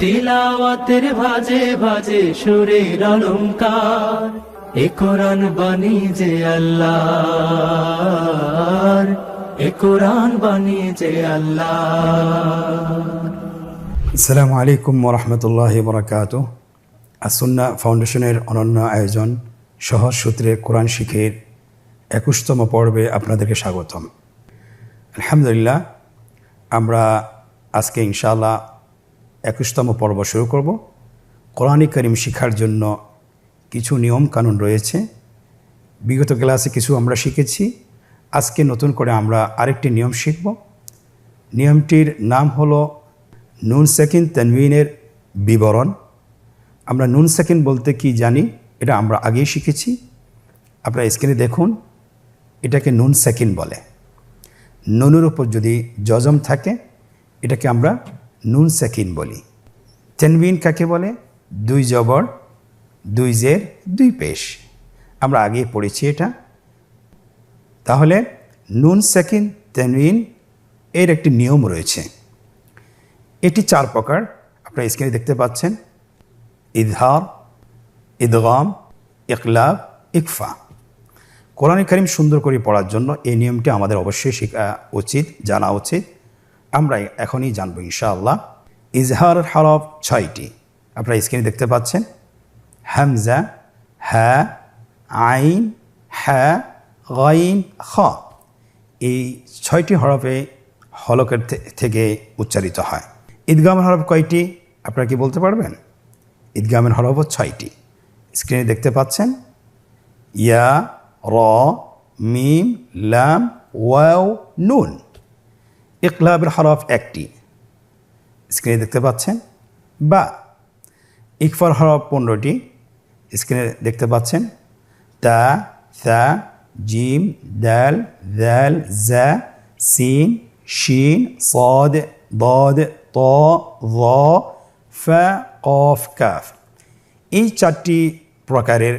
তিলাওয়াতের ভাজে ভাজে সুরের অলংকার, এ কোরআন বাণী যে আল্লাহর, এ কোরআন বাণী যে আল্লাহর। আসসালামু আলাইকুম ওরহমতুল্লাহি বরকাতুহ। আসুন্না ফাউন্ডেশনের অনন্য আয়োজন সহজ সূত্রে কোরআন শিখের 21তম পর্বে আপনাদেরকে স্বাগতম। আলহামদুলিল্লাহ, আমরা আজকে ইনশাআল্লাহ 21তম পর্ব শুরু করব। কোরআন কারীম শিখার জন্য কিছু নিয়ম কানুন রয়েছে। বিগত ক্লাসে কিছু আমরা শিখেছি, আজকে নতুন করে আমরা আরেকটি নিয়ম শিখব। নিয়মটির নাম হলো নুন সাকিন তানবিনের বিবরণ। আমরা নুন সাকিন বলতে কি জানি, এটা আমরা আগেই শিখেছি। আপনারা স্ক্রিনে দেখুন, এটাকে নুন সাকিন বলে। নুনের উপর যদি জজম থাকে এটাকে আমরা নুন সাকিন বলি। তানবিন কাকে বলে? 2 জবর 2 জের 2 পেশ। আমরা আগেই পড়েছি এটা। তাহলে নুন সাকিন তানবিন এর একটি নিয়ম রয়েছে। এটি 4 প্রকার, আপনারা স্ক্রিনে দেখতে পাচ্ছেন। ইজহার, ইদগাম, ইকলাব, ইকফা। কোরআন কারীম সুন্দর করে পড়ার জন্য এই নিয়মটি আমাদের অবশ্যই শেখা উচিত, জানা উচিত। আমরা এখনই জানব ইনশাআল্লাহ। ইজহারের হরফ 6টি, আপনারা স্ক্রিনে দেখতে পাচ্ছেন। হামজা, হা, আইন, হা, গাইন, খ। এই 6টি হরফে হলকের থেকে উচ্চারিত হয়। ঈদগামের হরফ কয়টি আপনারা কি বলতে পারবেন? ঈদগামের হরফ 6টি, স্ক্রিনে দেখতে পাচ্ছেন। ইয়া, র, মিম, লাম, ওয়াও, নুন। ইকলাবের হরফ 1টি, স্ক্রিনে দেখতে পাচ্ছেন। বা। ইকফার হরফ 15টি, স্ক্রিনে দেখতে পাচ্ছেন। তা, থা, জিম, দাল, দাল, জা, সিন, শিন, صاد, ضاد, ত, ظ, ফা, কফ, কাফ। এই 4টি প্রকারের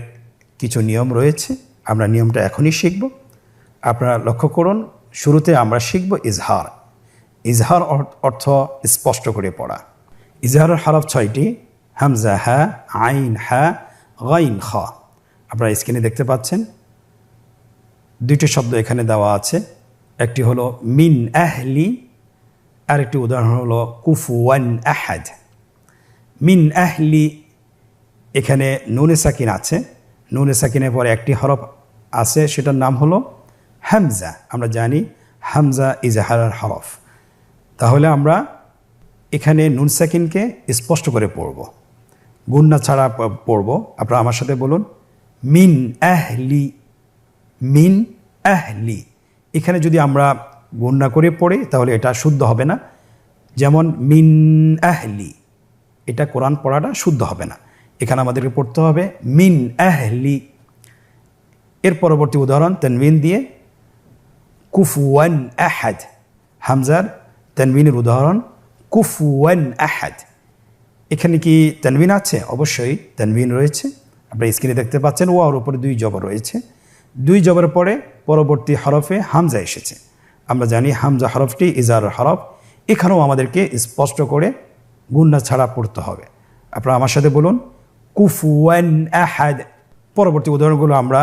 কিছু নিয়ম রয়েছে। আমরা নিয়মটা এখনই শিখব। আপনারা লক্ষ্য করুন, শুরুতে আমরা শিখব ইজহার। ইজহার অর্থ স্পষ্ট করে পড়া। ইজহারের হরফ 6টি, হামজা, হা, আইন, হা, গাইন, খ। আপনারা স্ক্রিনে দেখতে পাচ্ছেন। 2টি শব্দ এখানে দেওয়া আছে। একটি হলো মিন আহলি, আরেকটি উদাহরণ হলো কুফুয়ান আহাদ। মিন আহলি, এখানে নুনে সাকিন আছে। নুনে সাকিনের পরে একটি হরফ আছে, সেটার নাম হলো হামজা। আমরা জানি হামজা ইজহারের হরফ। তাহলে আমরা এখানে নুন সাকিনকে স্পষ্ট করে পড়ব, গুন্না ছাড়া পড়ব। আপনারা আমার সাথে বলুন, মিন আহলি, মিন আহলি। এখানে যদি আমরা গুন্না করে পড়ি তাহলে এটা শুদ্ধ হবে না। যেমন মিন আহলি, এটা কোরআন পড়াটা শুদ্ধ হবে না। এখানে আমাদেরকে পড়তে হবে মিন আহলি। এর পরবর্তী উদাহরণ তানবিন দিয়ে, কুফুয়ান আহাদ। হামজার তানবিনের উদাহরণ কুফুয়ান আহাদ। এখানে কি তানবিন আছে? অবশ্যই তানবিন রয়েছে। আপনারা স্ক্রিনে দেখতে পাচ্ছেন। ওয়ার উপরে 2 জবর রয়েছে। 2 জবরের পরে পরবর্তী হরফে হামজা এসেছে। আমরা জানি হামজা হরফটি ইজহারের হরফ। এখানেও আমাদেরকে স্পষ্ট করে গুন্না ছাড়া পড়তে হবে। আপনারা আমার সাথে বলুন, কুফুয়ান আহাদ। পরবর্তী উদাহরণগুলো আমরা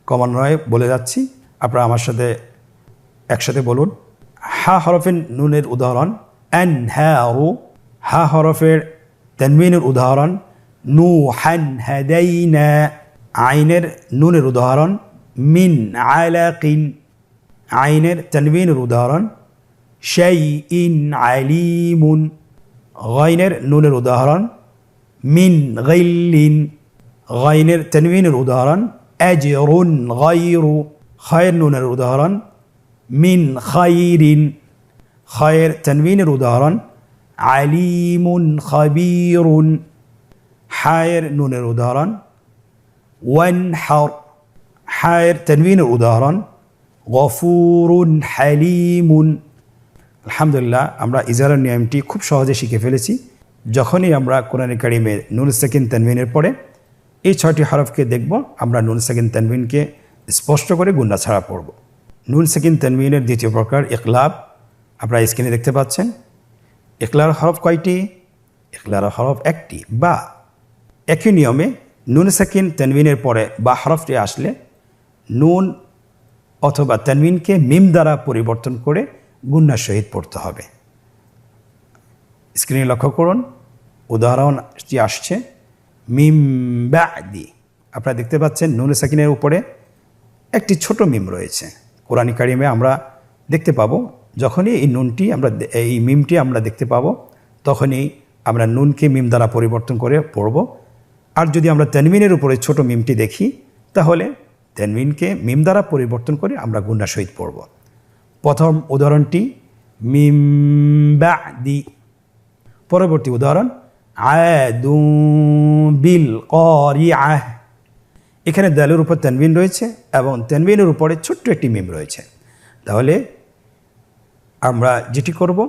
ক্রমান্বয়ে বলে যাচ্ছি, আপনারা আমার সাথে একসাথে বলুন। হা হরফের নুনের উদাহরণ আনহারু। হা হরফের তানবিনের উদাহরণ নূহান হাদাইনা। আইনের নুনের উদাহরণ মিন আলাকিন। আইনের তানবিনের উদাহরণ শাইইন আলিমুন। গাইনের নুনের উদাহরণ মিন গাইলিন। গাইনের তানবিনের উদাহরণ আজরুন গায়রু। খায়ের নুনের উদাহরণ মিন খাইরিন। খায়ের তানবিনের উদাহরণ আলিমুন খাবীরুন। হায়ের নুনের উদাহরণ ওয়ানহার। হায়ের তানবিনের উদাহরণ গফুরুন হালিমুন। আলহামদুলিল্লাহ, আমরা ইজহারের নিয়মটি খুব সহজে শিখে ফেলেছি। যখনই আমরা কোরআন কারীমে নুন সাকিন তানবিনের পরে এই 6টি হরফকে দেখব, আমরা নুন সাকিন তানবিনকে স্পষ্ট করে গুন্না ছাড়া পড়ব। নুন সাকিন তানবিনের দ্বিতীয় প্রকার ইকলাব। আপনারা স্ক্রিনে দেখতে পাচ্ছেন। ইকলার হরফ কয়টি? ইখলার হরফ একটি, বা একই নিয়মে নুন সাকিন তানবিনের পরে বা হরফটি আসলে নুন অথবা তানবিনকে মিম দ্বারা পরিবর্তন করে গুন্নার সহিত পড়তে হবে। স্ক্রিনে লক্ষ্য করুন, উদাহরণটি আসছে মিম বাদি। আপনারা দেখতে পাচ্ছেন নুন সাকিনের উপরে একটি ছোট মিম রয়েছে। কোরআন কারিমে আমরা দেখতে পাবো যখনই এই মিমটি আমরা দেখতে পাবো তখনই আমরা নুনকে মিম দ্বারা পরিবর্তন করে পড়ব। আর যদি আমরা তানবিনের উপরে ছোট মিমটি দেখি তাহলে তানবিনকে মিম দ্বারা পরিবর্তন করে আমরা গুন্নার সহিত পড়ব। প্রথম উদাহরণটি মিম বাদি। পরবর্তী উদাহরণ আদুম বিল কারিআহ। এখানে দালের উপর তানবিন রয়েছে এবং তানবিনের উপরে ছোট্ট একটি মিম রয়েছে। তাহলে আমরা যেটি করব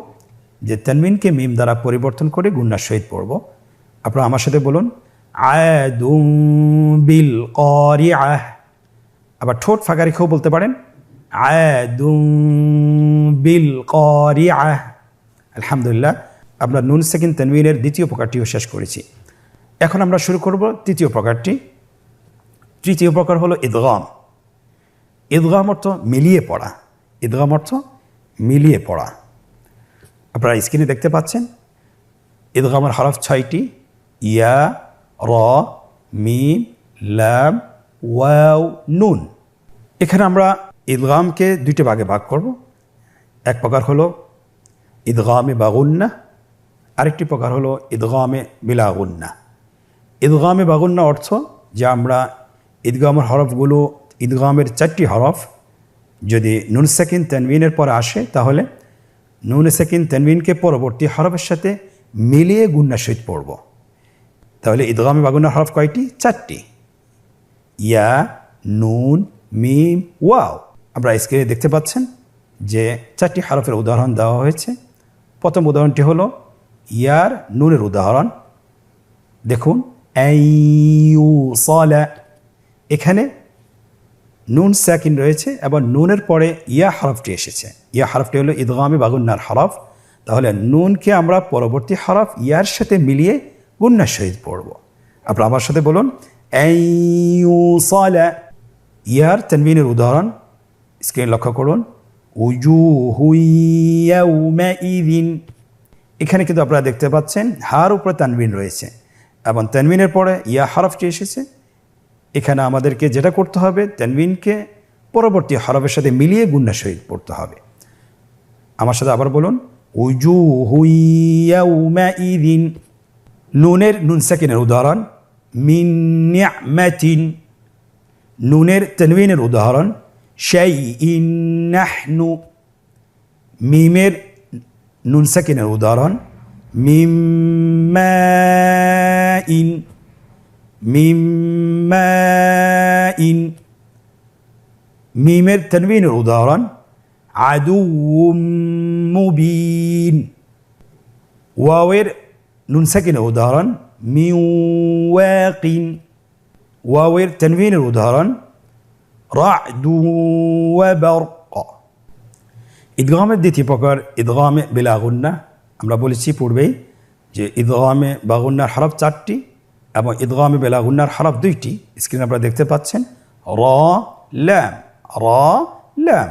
যে তানবিনকে মিম দ্বারা পরিবর্তন করে গুন্নার সহিত পড়ব। আপনারা আমার সাথে বলুন আদুম বিল কারিআহ। আবার ঠোঁট ফাঁকা রেখেও বলতে পারেন আদুম বিল কারিআহ। আলহামদুলিল্লাহ, আমরা নুন সাকিন তানবিনের দ্বিতীয় প্রকারটিও শেষ করেছি। এখন আমরা শুরু করব তৃতীয় প্রকারটি। তৃতীয় প্রকার হলো ইদগাম। ইদগাম অর্থ মিলিয়ে পড়া। ইদগাম অর্থ মিলিয়ে পড়া। আপনারা স্ক্রিনে দেখতে পাচ্ছেন ইদগামের হরফ 6টি, ইয়া, র, মিম, লাম, ওয়াও, নুন। এখানে আমরা ইদগামকে দুইটি ভাগে ভাগ করব। এক প্রকার হলো ইদগামে বাগুন্না, আরেকটি প্রকার হলো ইদগামে বিলা গুন্না। ইদগামে বাগুন্না অর্থ যে আমরা ইদগামের হরফগুলো, ইদগামের 4টি হরফ যদি নুন সাকিন তানবিনের পরে আসে তাহলে নুন সাকিন তানবিনকে পরবর্তী হরফের সাথে মিলিয়ে গুন্নার সহিত পড়ব। তাহলে ইদগামে বাগুন্নার হরফ কয়টি? 4টি, ইয়া, নুন, মিম, ওয়াও। আমরা স্ক্রিনে দেখতে পাচ্ছেন যে 4টি হরফের উদাহরণ দেওয়া হয়েছে। প্রথম উদাহরণটি হলো ইয়ার নুনের উদাহরণ। দেখুন আইয়ুসালা, এখানে নুন সাকিন রয়েছে এবং নুনের পরে ইয়া হরফটি এসেছে। ইয়া হরফটি হলো ইদগামে বাগুন্নার হরফ। তাহলে নুনকে আমরা পরবর্তী হরফ ইয়ার সাথে মিলিয়ে গুন্নার সহিত পড়ব। আপনারা আমার সাথে বলুন আইয়ুসালা। ইয়ার তানবিনের উদাহরণ স্ক্রিনে লক্ষ্য করুন উজুহু ইয়াউমাইযিন। এখানে কিন্তু আপনারা দেখতে পাচ্ছেন হার উপরে তানবিন রয়েছে এবং তানবিনের পরে ইয়া হরফটি এসেছে। এখানে আমাদেরকে যেটা করতে হবে তানবিনকে পরবর্তী হরফের সাথে মিলিয়ে গুন্নার সহিত পড়তে হবে। আমার সাথে আবার বলুন উজুহু ইয়াউমাইযিন। নুনের নুন সাকিনের উদাহরণ মিন নি'মাতিন। নুনের তানবিনের উদাহরণ শাইইন নাহনু। মিমের নুন সাকিনের উদাহরণ মিম্মাইন। মিম্মাইন। মিমের তানবিনের উদাহরণ আদুউম মুবিন। ওয়াওয়ের নুন সাকিনের উদাহরণ মিওয়াকিন। ওয়াওয়ের তানবিনের উদাহরণ রা'দু ওয়া বারক। ইদগামের দ্বিতীয় প্রকার ইদগামে বিলা গুন্না। আমরা বলেছি পূর্বেই যে ইদগামে বাগুন্নার হরফ 4টি এবং ইদগামে বিলা গুন্নার হরফ 2টি। স্ক্রিনে আপনারা দেখতে পাচ্ছেন র, লাম, র, লাম।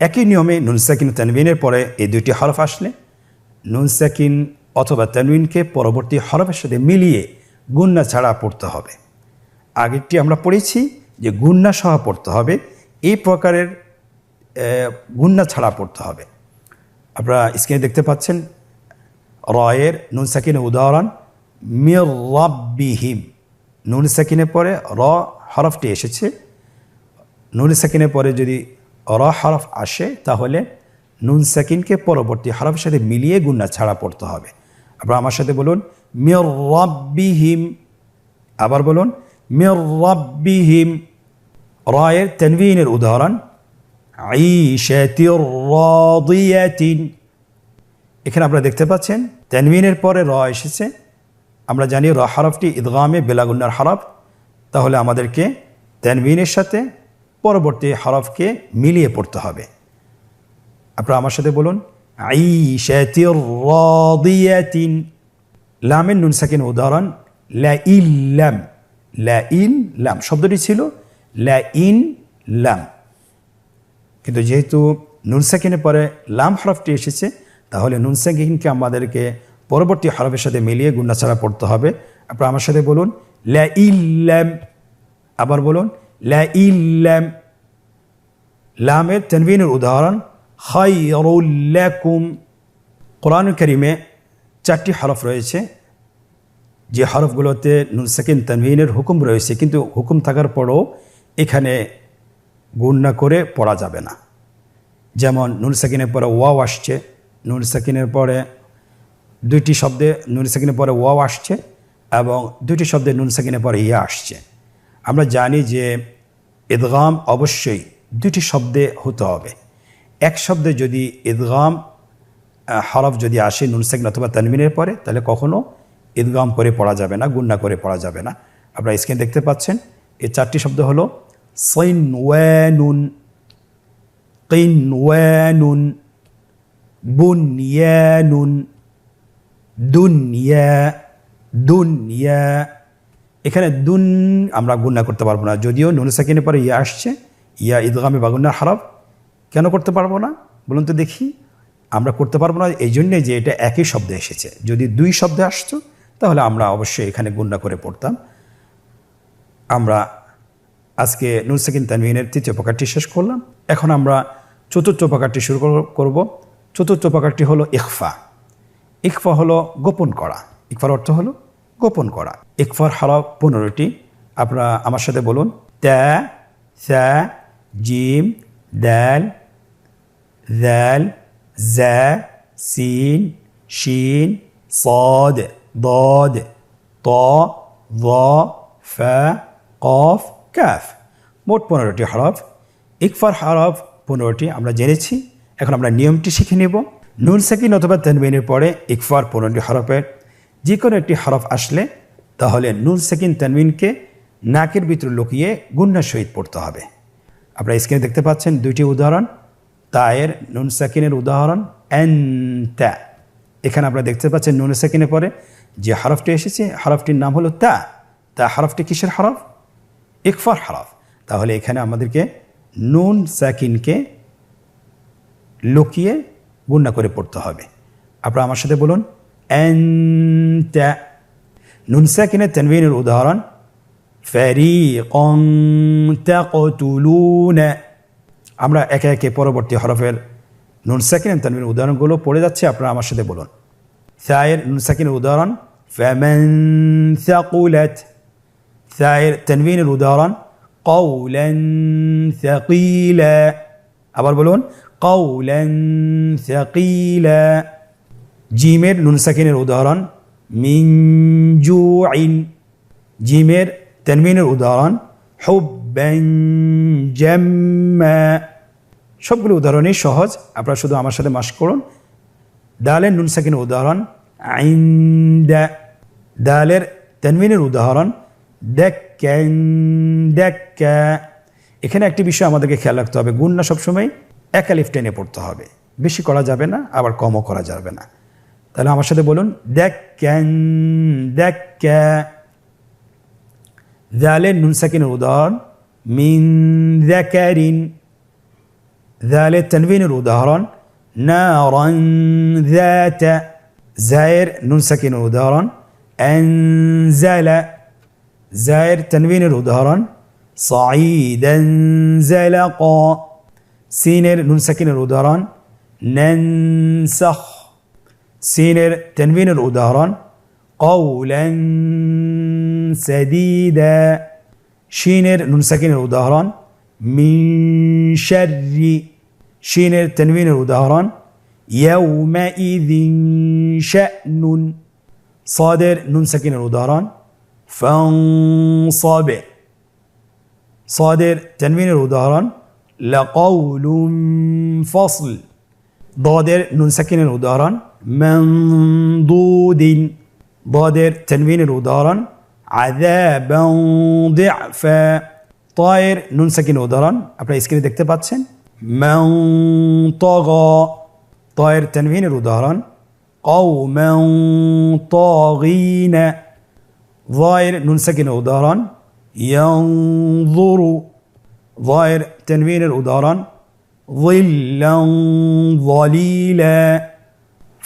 একই নিয়মে নুন সাকিন তানবিনের পরে এই 2টি হরফ আসলে নুন সাকিন অথবা তানবিনকে পরবর্তী হরফের সাথে মিলিয়ে গুন্না ছাড়া পড়তে হবে। আগেরটি আমরা পড়েছি যে গুন্না সহ পড়তে হবে, এই প্রকারের গুন্না ছাড়া পড়তে হবে। আপনারা স্ক্রিনে দেখতে পাচ্ছেন রয়ের নুন সাকিনের উদাহরণ মির রাব্বিহিম। নুন সাকিনের পরে র হরফটি এসেছে। নুন সাকিনের পরে যদি র হরফ আসে তাহলে নুন সাকিনকে পরবর্তী হরফের সাথে মিলিয়ে গুন্না ছাড়া পড়তে হবে। আপনারা আমার সাথে বলুন মির রাব্বিহিম। আবার বলুন মির রাব্বিহিম। রয়ের তানবিনের উদাহরণ আইশাতির রাদিয়াতিন। এখানে আপনারা দেখতে পাচ্ছেন তানবিনের পরে র এসেছে। আমরা জানি র হরফটি ইদগামে বিলা গুন্নার হরফ। তাহলে আমাদেরকে তানবিনের সাথে পরবর্তী হরফকে মিলিয়ে পড়তে হবে। আপনারা আমার সাথে বলুন আইশাতির রাদিয়াতিন। লামের নুন সাকিন উদাহরণ লা ইল্লাম, লা ইন লাম শব্দটি ছিল লা ইন লাম, কিন্তু যেহেতু নুন সাকিনের পরে লাম হরফটি এসেছে, তাহলে নুন সাকিনকে আমাদেরকে পরবর্তী হরফের সাথে মিলিয়ে গুণা ছাড়া পড়তে হবে। আপনারা আমার সাথে বলুন লা ইল্লাম, আবার বলুন লা ইল্লাম। লামের তানবিনের উদাহরণ খায়রুল লাকুম। কোরআনুল কারীমে 4টি হরফ রয়েছে, যে হরফগুলোতে নুন সাকিন তানবিনের হুকুম রয়েছে, কিন্তু হুকুম থাকার পরও এখানে গুণনা করে পড়া যাবে না। যেমন নুন সাকিনের পরে ওয়াও আসছে, নুন সাকিনের পরে 2টি শব্দে নুন সাকিনের পরে ওয়াও আসছে এবং 2টি শব্দে নুন সাকিনের পরে ইয়া আসছে। আমরা জানি যে ইদগাম অবশ্যই 2টি শব্দে হতে হবে। এক শব্দে যদি ইদগাম হরফ যদি আসে নুন সাকিন অথবা তানবিনের পরে, তাহলে কখনো ইদগাম করে পড়া যাবে না, গুণনা করে পড়া যাবে না। আপনারা স্ক্রিনে দেখতে পাচ্ছেন এই 4টি শব্দ হলো সিনওয়ানুন, কিনওয়ানুন, বুনয়ানুন, দুনিয়া, দুনিয়া। এখানে দুন আমরা গুণনা করতে পারবো না, যদিও নুন সাকিনের পরে ইয়া আসছে, ইয়া ইদগামে বা গুণনার হরফ। কেন করতে পারবো না বলুন তো দেখি? আমরা করতে পারবো না এই জন্যে যে এটা একই শব্দে এসেছে। যদি 2 শব্দে আসতো তাহলে আমরা অবশ্যই এখানে গুণনা করে পড়তাম। আমরা আজকে নুন সাকিন তানবিনের 3য় প্রকারটি শেষ করলাম। এখন আমরা 4র্থ প্রকারটি শুরু করব। 4র্থ প্রকারটি হলো ইখফা। ইখফা হলো গোপন করা। ইখফার অর্থ হলো গোপন করা। ইখফার হরফ 15টি। আপনারা আমার সাথে বলুন তা, সা, জিম, দাল, জাল, জা, সিন, শিন, صاد, ضاد, ط, ظ, ফা, কফ, কাফ। মোট 15টি হরফ। ইকফার হরফ 15টি আমরা জেনেছি। এখন আমরা নিয়মটি শিখে নেব। নুন সাকিন অথবা তানবিনের পরে ইকফার 15টি হরফের যে কোনো একটি হরফ আসলে তাহলে নুন সাকিন তানবিনকে নাকের ভিতরে লুকিয়ে গুণনার সহিত পড়তে হবে। আপনারা স্ক্রিনে দেখতে পাচ্ছেন 2টি উদাহরণ। তায়ের নুন সাকিনের উদাহরণ আনতা। এখানে আপনারা দেখতে পাচ্ছেন নুন সাকিনের পরে যে হরফটি এসেছে হরফটির নাম হলো তা। তা হরফটি কিসের হরফ? ইকফার হরফ। তাহলে এখানে আমাদেরকে নুন সাকিনকে লুকিয়ে গুণনা করে পড়তে হবে। আপনারা আমার সাথে বলুন আনতা। নুন সাকিনের তানবিনের উদাহরণ ফারিকান তাকতুলুনা। আমরা একে একে পরবর্তী হরফের নুন সাকিন তানবিনের উদাহরণগুলো পড়ে যাচ্ছে। আপনারা আমার সাথে বলুন। সায়ের নুন সাকিনের উদাহরণ ফামান সাকুলাত। সায়ের তানবিনের উদাহরণ কওলান সাকিলা। আবার বলুন কওলান সাকিলা। জিমের নুন সাকিনের উদাহরণ মিন জুইন। জিমের তানবিনের উদাহরণ হুব্বান জাম্মা। সবগুলো উদাহরণই সহজ, আপনারা শুধু আমার সাথে মাস্ক করুন। দালের নুন সাকিনের উদাহরণ আইন্দা। দালের তানবিনের উদাহরণ দাক্কান দাক্কা। এখানে একটি বিষয় আমাদেরকে খেয়াল রাখতে হবে, গুণনা সবসময় এক আলিফ টেনে পড়তে হবে, বেশি করা যাবে না, আবার কমও করা যাবে না। তাহলে আমার সাথে বলুন দাক্কান দাক্কা। দালের নুন সাকিনের উদাহরণ মিন যাকারিন। দালের তানবিনের উদাহরণ নারান যাতা। জায়ের নুন সাকিনের উদাহরণ আনজালা। জায়ের তানবিনের উদাহরণ সাঈদান জালাকা। সিনের নুন সাকিনের উদাহরণ নানসাখ। সিনের তানবিনের উদাহরণ কওলান সাদীদা। শিনের নুন সাকিনের উদাহরণ মিন শাররি। শিনের তানবিনের উদাহরণ ইয়াউমাইযিন শা'নুন। সাদের নুন সাকিনের উদাহরণ ফানসাব। সাদের তানবিনের উদাহরণ লাকাউলুন ফাসল। দাদের নুন সাকিনের উদাহরণ মানদুদিন। দাদের তানবিনের উদাহরণ আযাবান দি'ফা। তায়ের নুন সাকিনের উদাহরণ আপনারা স্ক্রিনে দেখতে পাচ্ছেন মান তাগা। তায়ের তানবিনের উদাহরণ قوما طاغين ظاهر نون ساكن উদাহরণ ينظر ظاهر تنوين উদাহরণ ظلا ظليلا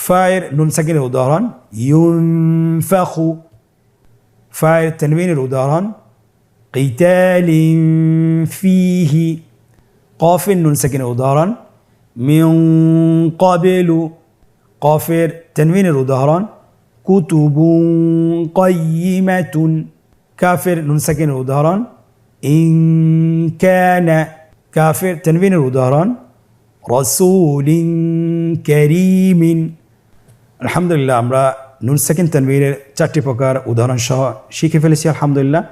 فاعل نون ساكن উদাহরণ ينفخ فاعل تنوين উদাহরণ قتال فيه قاف نون ساكن উদাহরণ من قبل قافر تنوين উদাহরণ كتب قيمة كافر نون ساكن উদাহরণ إن كان كافر تنوين উদাহরণ رسول كريم আলহামদুলিল্লাহ আমরা নুন সাকিন তানবীনের 4টি প্রকার উদাহরণ সহ শিখে ফেলেছি আলহামদুলিল্লাহ।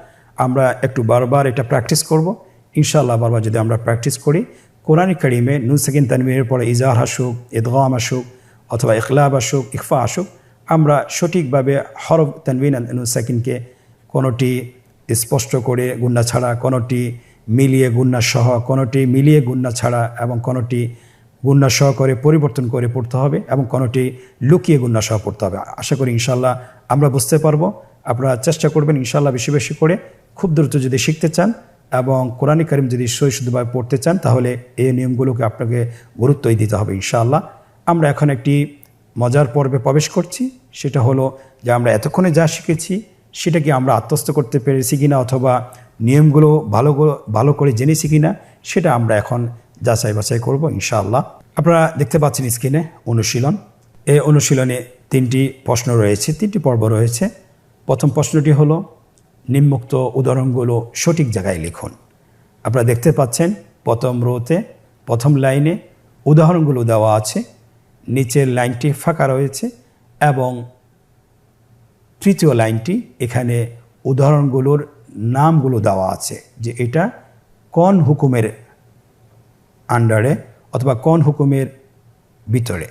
আমরা একটু বারবার এটা প্র্যাকটিস করব ইনশাআল্লাহ। বারবার যদি আমরা প্র্যাকটিস করি কোরআন কারীমে নুন সাকিন তানবীনের পরে ইজার আসুক, ইদগাম আসুক অথবা ইখলাব আসুক, ইখফা আসুক, আমরা সঠিকভাবে হরফ তানবিন নুন সাকিনকে কোনোটি স্পষ্ট করে গুন্না ছাড়া, কোনোটি মিলিয়ে গুন্না সহ, কোনোটি মিলিয়ে গুন্না ছাড়া এবং কোনোটি গুন্না সহ করে পরিবর্তন করে পড়তে হবে এবং কোনোটি লুকিয়ে গুন্না সহ পড়তে হবে। আশা করি ইনশাআল্লাহ আমরা বুঝতে পারবো। আপনারা চেষ্টা করবেন ইনশাআল্লাহ বেশি বেশি করে, খুব দ্রুত যদি শিখতে চান এবং কোরআন কারীম যদি শুদ্ধভাবে পড়তে চান তাহলে এই নিয়মগুলোকে আপনাকে গুরুত্বই দিতে হবে ইনশাআল্লাহ। আমরা এখন একটি মজার পর্বে প্রবেশ করছি, সেটা হলো যে আমরা এতক্ষণে যা শিখেছি সেটা কি আমরা আত্মস্থ করতে পেরেছি কিনা অথবা নিয়মগুলো ভালো করে জেনেছি কিনা সেটা আমরা এখন যাচাই বাছাই করব ইনশাআল্লাহ। আপনারা দেখতে পাচ্ছেন স্ক্রিনে অনুশীলন। এই অনুশীলনে 3টি প্রশ্ন রয়েছে, 3টি পর্ব রয়েছে। প্রথম প্রশ্নটি হলো নিম্নোক্ত উদাহরণগুলো সঠিক জায়গায় লিখুন। আপনারা দেখতে পাচ্ছেন প্রথম রোতে প্রথম লাইনে উদাহরণগুলো দেওয়া আছে, নিচের লাইনটি ফাঁকা রয়েছে এবং তৃতীয় লাইনটি এখানে উদাহরণগুলোর নামগুলো দেওয়া আছে যে এটা কোন হুকুমের আন্ডারে অথবা কোন হুকুমের ভিতরে।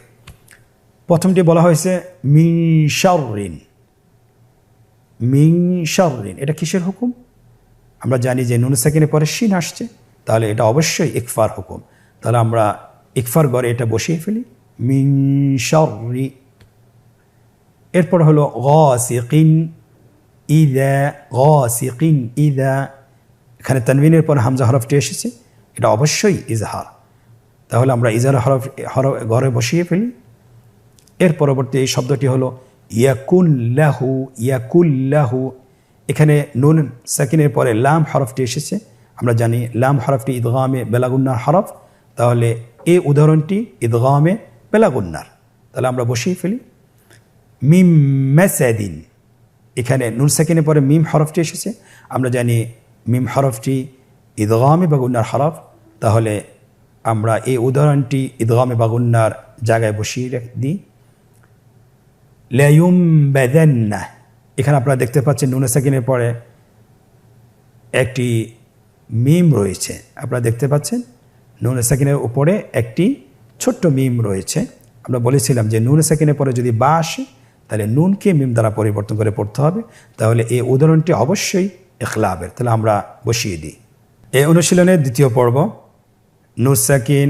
প্রথমটি বলা হয়েছে মিন শাররিন। মিন শাররিন এটা কিসের হুকুম? আমরা জানি যে নুন সাকিনের পরে শিন আসছে, তাহলে এটা অবশ্যই ইকফার হুকুম। তাহলে আমরা ইকফার ঘরে এটা বসিয়ে ফেলি, মিন শাররি। এরপর হলো গাসিকিন ইযা, গাসিকিন ইযা, এখানে তানবিনের পর হামজা হরফটি এসেছে, এটা অবশ্যই ইজহার। তাহলে আমরা ইজহার হরফ ঘরে বসিয়ে ফেলি। এর পরবর্তী এই শব্দটি হলো ইয়াকুল্লাহু, ইয়াকুল্লাহু, এখানে নুন সাকিনের পরে লাম হরফটি এসেছে। আমরা জানি লাম হরফটি ইদগামে বেলাগুন্নার হরফ, তাহলে এই উদাহরণটি ইদগামে বেলাগুন্নার, তাহলে আমরা বসিয়ে ফেলি। মিম মাসাদিন, এখানে নুন সাকিনের পরে মিম হরফটি এসেছে। আমরা জানি মিম হরফটি ইদগামে বাগুন্নার হরফ, তাহলে আমরা এই উদাহরণটি ইদগামে বাগুন্নার জায়গায় বসিয়ে দিই। লায়ুমবাদান্না, এখানে আপনারা দেখতে পাচ্ছেন নুন সাকিনের পরে একটি মিম রয়েছে। আপনারা দেখতে পাচ্ছেন নুন সাকিনের উপরে একটি ছোট্ট মিম রয়েছে। আমরা বলেছিলাম যে নুন সাকিনের পরে যদি বা আসে তাহলে নুনকে মিম দ্বারা পরিবর্তন করে পড়তে হবে, তাহলে এই উদাহরণটি অবশ্যই ইখলাবের, তাহলে আমরা বসিয়ে দিই। এই অনুশীলনের দ্বিতীয় পর্ব নুন সাকিন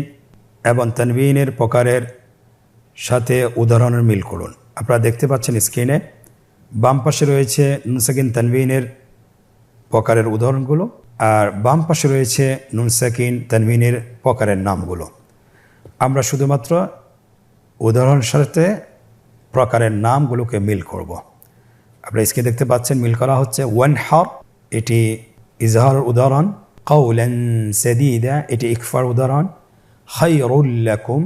এবং তানবিনের প্রকারের সাথে উদাহরণের মিল করুন। আপনারা দেখতে পাচ্ছেন স্ক্রিনে বাম পাশে রয়েছে নুন সাকিন তানবিনের প্রকারের উদাহরণগুলো আর বাম পাশে রয়েছে নুন সাকিন তানবিনের প্রকারের নামগুলো। আমরা শুধুমাত্র উদাহরণের সাথে প্রকারের নামগুলোকে মিল করব। আপনারা স্ক্রিনে দেখতে পাচ্ছেন মিল করা হচ্ছে। ওয়ানহার এটি ইজহারের উদাহরণ, কাউলান সাদীদা এটি ইকফার উদাহরণ, খায়রুল লাকুম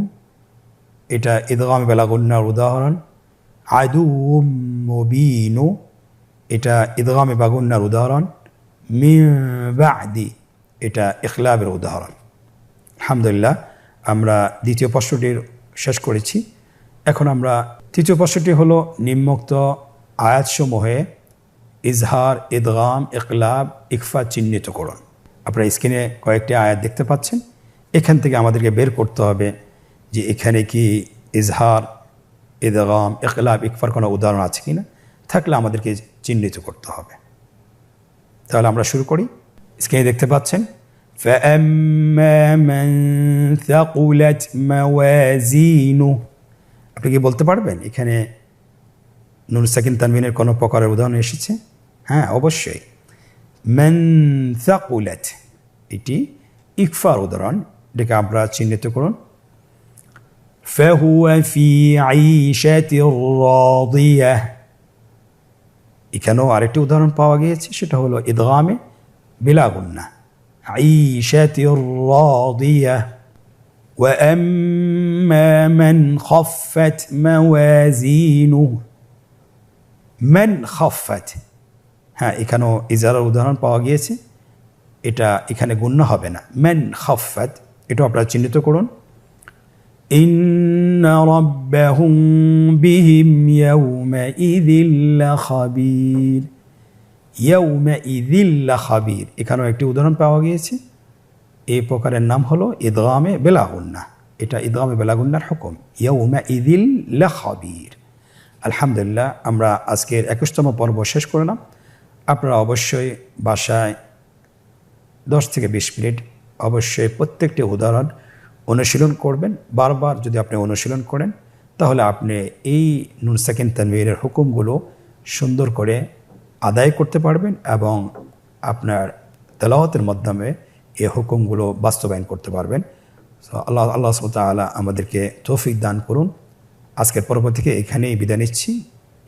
এটা ইদগামে বেলাগুন্নার উদাহরণ, আদুউম মুবিনু এটা ইদগামে বাগুন্নার উদাহরণ, মিন বাদি এটা ইখলাবের উদাহরণ। আলহামদুলিল্লাহ আমরা দ্বিতীয় প্রশ্নটির শেষ করেছি। এখন আমরা তৃতীয় প্রশ্নটি হলো নিম্নোক্ত আয়াতসমূহে ইজহার, ইদগাম, ইকলাব, ইকফা চিহ্নিত করুন। আপনারা স্ক্রিনে কয়েকটি আয়াত দেখতে পাচ্ছেন, এখান থেকে আমাদেরকে বের করতে হবে যে এখানে কি ইজহার, ইদগাম, ইকলাব, ইকফার কোনো উদাহরণ আছে কিনা, থাকলে আমাদেরকে চিহ্নিত করতে হবে। তাহলে আমরা শুরু করি। স্ক্রিনে দেখতে পাচ্ছেন فَأَمَّا مَنْ ثَقُلَتْ مَوَازِينُهُ আপনি কি বলতে পারবেন এখানে নুন সাকিন তানবিনের কোনো প্রকারের উদাহরণ এসেছে? হ্যাঁ, অবশ্যই। মান সাকুলাত, এটি ইকফার উদাহরণ, এটাকে আমরা চিহ্নিত করুন। ফাহুয়া ফি আইশাতির রাদিয়াহ, এখানেও আরেকটি উদাহরণ পাওয়া গিয়েছে, সেটা হলো ইদগামে বিলা গুন্নাহ, আইশাতির রাদিয়াহ। ওয়া আম্মা মান খাফফাত মাওয়াজিনুহু, মান খাফফাত, হ্যাঁ এখানেও ইজারার উদাহরণ পাওয়া গিয়েছে, এটা এখানে গুণ্য হবে না। মান খাফফাত, এটাও আপনারা চিহ্নিত করুন। ইন্না রাব্বাহুম বিহিম ইয়াউমাইযিল লাখাবীর, ইয়াউমাইযিল লাখাবীর, এখানেও একটি উদাহরণ পাওয়া গিয়েছে। এই প্রকারের নাম হলো ইদগামে বিলা গুন্নাহ, এটা ইদগামে বিলা গুন্নাহর হুকুম, ইয়াউমাইযিল লাখাবীর। আলহামদুলিল্লাহ, আমরা আজকের 21তম পর্ব শেষ করলাম। আপনারা অবশ্যই বাসায় 10 থেকে 20 মিনিট অবশ্যই প্রত্যেকটি উদাহরণ অনুশীলন করবেন। বারবার যদি আপনি অনুশীলন করেন তাহলে আপনি এই নুন সাকিন তানবীরের হুকুমগুলো সুন্দর করে আদায় করতে পারবেন এবং আপনার তেলাওয়াতের মাধ্যমে এই হুকুমগুলো বাস্তবায়ন করতে পারবেন। আল্লাহ সুবহানাহু ওয়া তাআলা আমাদেরকে তৌফিক দান করুন। আজকের পর্ব থেকে এখানেই বিদায় নিচ্ছি।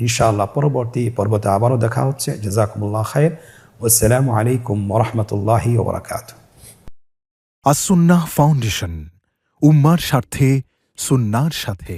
ইনশাআল্লাহ পরবর্তী পর্বতে আবারও দেখা হচ্ছে। জাযাকুমুল্লাহ খাইর। আসসালামু আলাইকুম ওয়া রাহমাতুল্লাহি ওয়া বারাকাতুহু। আস-সুন্নাহ ফাউন্ডেশন, উম্মার স্বার্থে সুন্নাহর সাথে।